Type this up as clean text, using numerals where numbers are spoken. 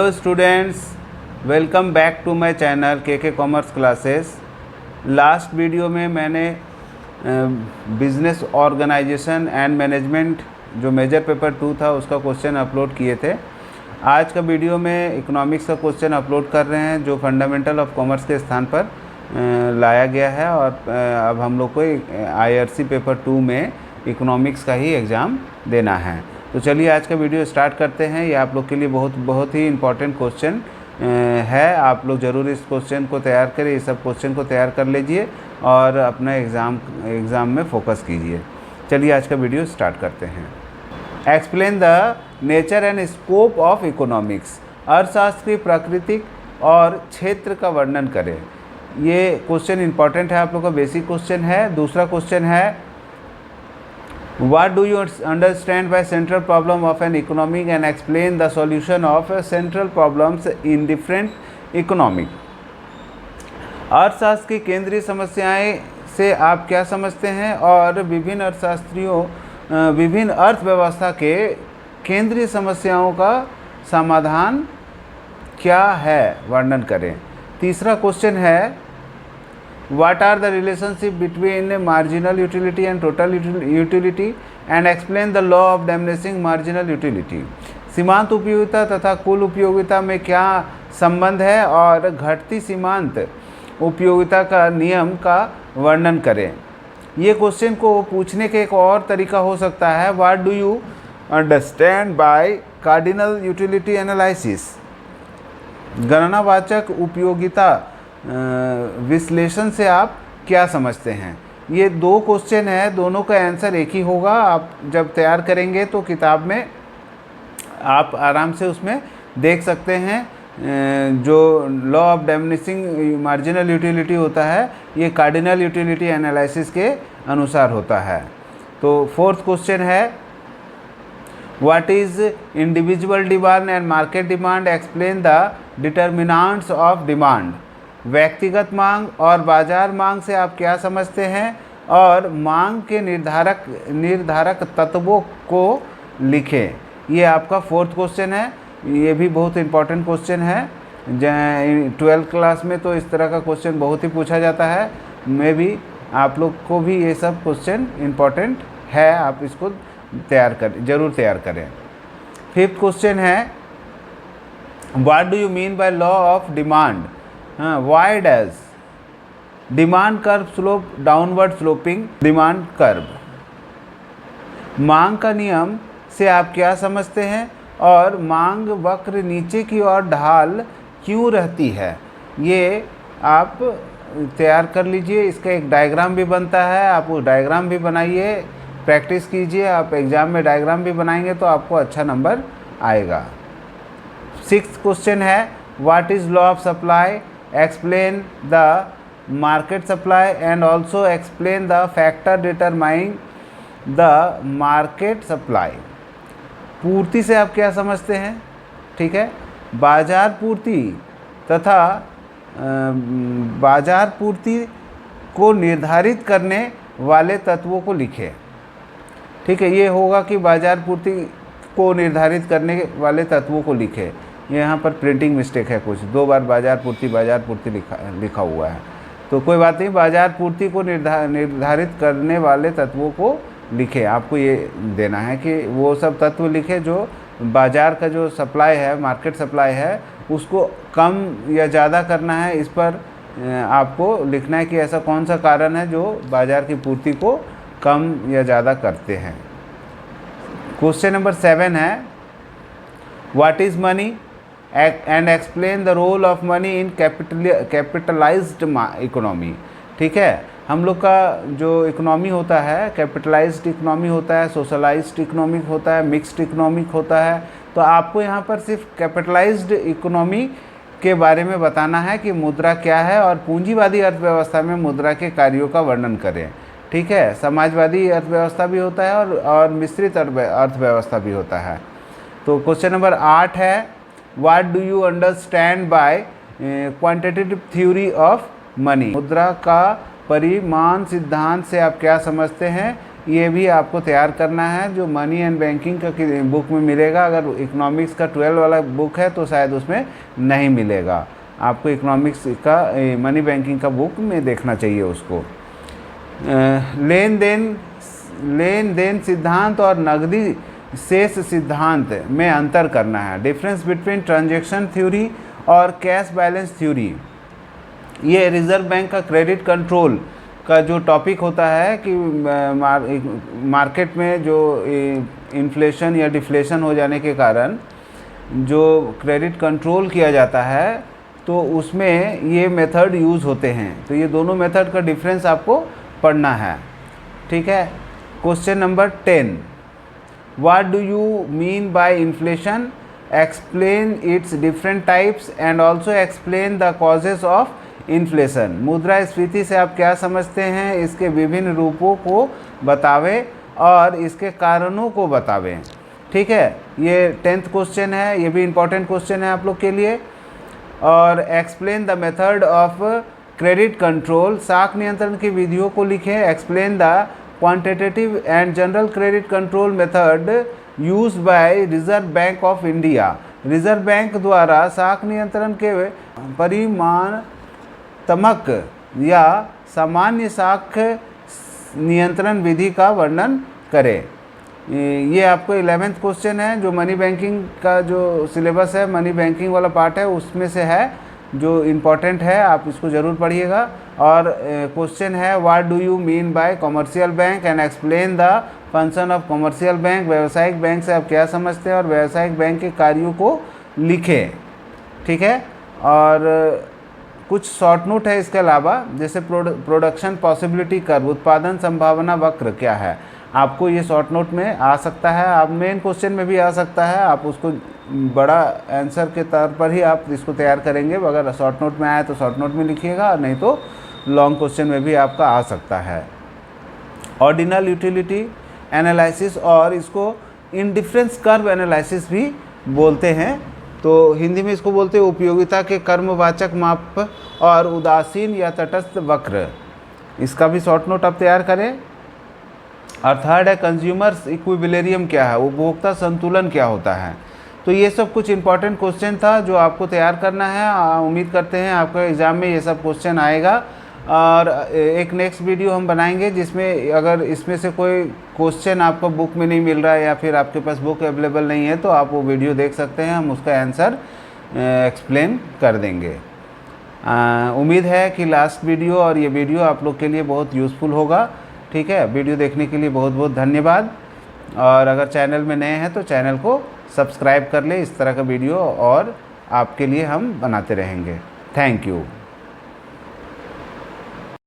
Hello students, welcome back to my channel के commerce classes. Last video में मैंने business organisation and management जो major paper 2 था उसका क्वेश्चन अपलोड किए थे। आज का वीडियो में इकोनॉमिक्स का क्वेश्चन अपलोड कर रहे हैं जो फंडामेंटल ऑफ कॉमर्स के स्थान पर लाया गया है और अब हम लोग को IRC पेपर 2 में इकोनॉमिक्स का ही एग्ज़ाम देना है। तो चलिए आज का वीडियो स्टार्ट करते हैं। ये आप लोग के लिए बहुत ही इम्पॉर्टेंट क्वेश्चन है। आप लोग ज़रूर इस क्वेश्चन को तैयार करें, इस सब क्वेश्चन को तैयार कर लीजिए और अपना एग्ज़ाम में फोकस कीजिए। चलिए आज का वीडियो स्टार्ट करते हैं। Explain the nature and scope of economics. अर्थशास्त्र की प्राकृतिक और क्षेत्र का वर्णन करें। ये क्वेश्चन इंपॉर्टेंट है, आप लोग का बेसिक क्वेश्चन है। दूसरा क्वेश्चन है What do you understand by central problem of an economic and explain the solution of central problems in different economic। अर्थशास्त्र की केंद्रीय समस्याएं से आप क्या समझते हैं और विभिन्न अर्थशास्त्रियों विभिन्न अर्थव्यवस्था के केंद्रीय समस्याओं का समाधान क्या है, वर्णन करें। तीसरा क्वेश्चन है What are the relationship between marginal utility and total utility and explain the law of diminishing marginal utility। सीमांत उपयोगिता तथा कुल उपयोगिता में क्या संबंध है और घटती सीमांत उपयोगिता का नियम का वर्णन करें। ये क्वेश्चन को पूछने के एक और तरीका हो सकता है What do you understand by cardinal utility analysis। गणनावाचक उपयोगिता विश्लेषण से आप क्या समझते हैं। ये दो क्वेश्चन है, दोनों का आंसर एक ही होगा। आप जब तैयार करेंगे तो किताब में आप आराम से उसमें देख सकते हैं। जो law of diminishing marginal utility होता है ये कार्डिनल यूटिलिटी एनालिसिस के अनुसार होता है। तो फोर्थ क्वेश्चन है what is individual demand and market demand, explain the determinants of demand. व्यक्तिगत मांग और बाजार मांग से आप क्या समझते हैं और मांग के निर्धारक तत्वों को लिखें। ये आपका फोर्थ क्वेश्चन है। ये भी बहुत इंपॉर्टेंट क्वेश्चन है। 12th क्लास में तो इस तरह का क्वेश्चन बहुत ही पूछा जाता है। मैं भी आप लोग को भी ये सब क्वेश्चन इंपॉर्टेंट है, आप इसको ज़रूर तैयार करें। फिफ्थ क्वेश्चन है what do you mean by law of demand. Why does demand curve slope downward sloping demand curve। मांग का नियम से आप क्या समझते हैं और मांग वक्र नीचे की ओर ढाल क्यों रहती है। ये आप तैयार कर लीजिए। इसका एक डायग्राम भी बनता है, आप वो डायग्राम भी बनाइए, प्रैक्टिस कीजिए। आप एग्ज़ाम में डायग्राम भी बनाएंगे तो आपको अच्छा नंबर आएगा। सिक्स्थ क्वेश्चन है what is law of supply, explain the market supply and also explain the factor determining the market supply। पूर्ति से आप क्या समझते हैं, ठीक है। बाजार पूर्ति तथा बाजार पूर्ति को निर्धारित करने वाले तत्वों को लिखें, ठीक है। ये होगा कि बाजार पूर्ति को निर्धारित करने वाले तत्वों को लिखें। यहाँ पर प्रिंटिंग मिस्टेक है कुछ, 2 बार बाजार पूर्ति लिखा हुआ है, तो कोई बात नहीं। बाजार पूर्ति को निर्धारित करने वाले तत्वों को लिखें। आपको ये देना है कि वो सब तत्व लिखें जो बाजार का जो सप्लाई है, मार्केट सप्लाई है, उसको कम या ज़्यादा करना है। इस पर आपको लिखना है कि ऐसा कौन सा कारण है जो बाजार की पूर्ति को कम या ज़्यादा करते हैं। क्वेश्चन नंबर 7 है what is money and explain the role of money in capitalised economy. ठीक है, हम लोग का जो इकोनॉमी होता है कैपिटलाइज्ड इकोनॉमी होता है, सोशलाइज्ड इकोनॉमिक होता है, मिक्स्ड इकोनॉमिक होता है। तो आपको यहाँ पर सिर्फ कैपिटलाइज्ड इकोनॉमी के बारे में बताना है कि मुद्रा क्या है और पूंजीवादी अर्थव्यवस्था में मुद्रा के कार्यों का वर्णन करें। ठीक है, समाजवादी अर्थव्यवस्था भी होता है और मिश्रित अर्थव्यवस्था भी होता है। तो क्वेश्चन नंबर 8 है what do you understand by quantitative theory of money. मुद्रा का परिमाण सिद्धांत से आप क्या समझते हैं ये भी आपको तैयार करना है, जो मनी एंड बैंकिंग का बुक में मिलेगा। अगर इकोनॉमिक्स का 12 वाला बुक है तो शायद उसमें नहीं मिलेगा, आपको इकोनॉमिक्स का मनी बैंकिंग का बुक में देखना चाहिए उसको। लेन देन सिद्धांत और नकदी शेष सिद्धांत में अंतर करना है। डिफरेंस बिटवीन ट्रांजैक्शन थ्योरी और कैश बैलेंस थ्योरी। ये रिजर्व बैंक का क्रेडिट कंट्रोल का जो टॉपिक होता है कि मार्केट में जो इन्फ्लेशन या डिफ्लेशन हो जाने के कारण जो क्रेडिट कंट्रोल किया जाता है तो उसमें ये मेथड यूज़ होते हैं। तो ये दोनों मेथड का डिफरेंस आपको पढ़ना है, ठीक है। Question number 10, what do you mean by inflation, explain it's different types and also explain the causes of inflation. मुद्रास्फीति से आप क्या समझते हैं, इसके विभिन्न रूपों को बतावें और इसके कारणों को बतावें, ठीक है। ये 10th क्वेश्चन है, ये भी इम्पॉर्टेंट क्वेश्चन है आप लोग के लिए। और explain the method of credit control, साख नियंत्रण की विधियों को लिखें। Explain the quantitative and general credit control method use by reserve bank of India. Reserve bank द्वारा साख नियंत्रण के परिमाणात्मक या सामान्य साख नियंत्रण विधि का वर्णन करें। ये आपको 11th क्वेश्चन है, जो मनी बैंकिंग का जो सिलेबस है, मनी बैंकिंग वाला पार्ट है, उसमें से है, जो इम्पोर्टेंट है, आप इसको ज़रूर पढ़िएगा। और क्वेश्चन है what do you mean by commercial bank and explain the function of commercial bank. व्यावसायिक बैंक से आप क्या समझते हैं और व्यावसायिक बैंक के कार्यों को लिखें, ठीक है। और कुछ शॉर्ट नोट है इसके अलावा, जैसे प्रोडक्शन पॉसिबिलिटी कर्व, उत्पादन संभावना वक्र क्या है, आपको ये शॉर्ट नोट में आ सकता है। आप मेन क्वेश्चन में भी आ सकता है, आप उसको बड़ा आंसर के तौर पर ही आप इसको तैयार करेंगे। अगर शॉर्ट नोट में आए तो शॉर्ट नोट में लिखिएगा, और नहीं तो लॉन्ग क्वेश्चन में भी आपका आ सकता है। ऑर्डिनल यूटिलिटी एनालिसिस, और इसको इंडिफरेंस कर्व एनालिसिस भी बोलते हैं। तो हिंदी में इसको बोलते हैं उपयोगिता के कर्मवाचक माप और उदासीन या तटस्थ वक्र। इसका भी शॉर्ट नोट आप तैयार करें। और थर्ड है कंज्यूमर्स इक्विलिब्रियम क्या है, उपभोक्ता संतुलन क्या होता है। तो ये सब कुछ इंपॉर्टेंट क्वेश्चन था जो आपको तैयार करना है। उम्मीद करते हैं आपका एग्ज़ाम में ये सब क्वेश्चन आएगा। और एक नेक्स्ट वीडियो हम बनाएंगे जिसमें अगर इसमें से कोई क्वेश्चन आपको बुक में नहीं मिल रहा है या फिर आपके पास बुक अवेलेबल नहीं है तो आप वो वीडियो देख सकते हैं, हम उसका आंसर एक्सप्लेन कर देंगे। उम्मीद है कि लास्ट वीडियो और ये वीडियो आप लोग के लिए बहुत यूज़फुल होगा, ठीक है। वीडियो देखने के लिए बहुत बहुत धन्यवाद। और अगर चैनल में नए हैं तो चैनल को सब्सक्राइब कर ले, इस तरह का वीडियो और आपके लिए हम बनाते रहेंगे। Thank you.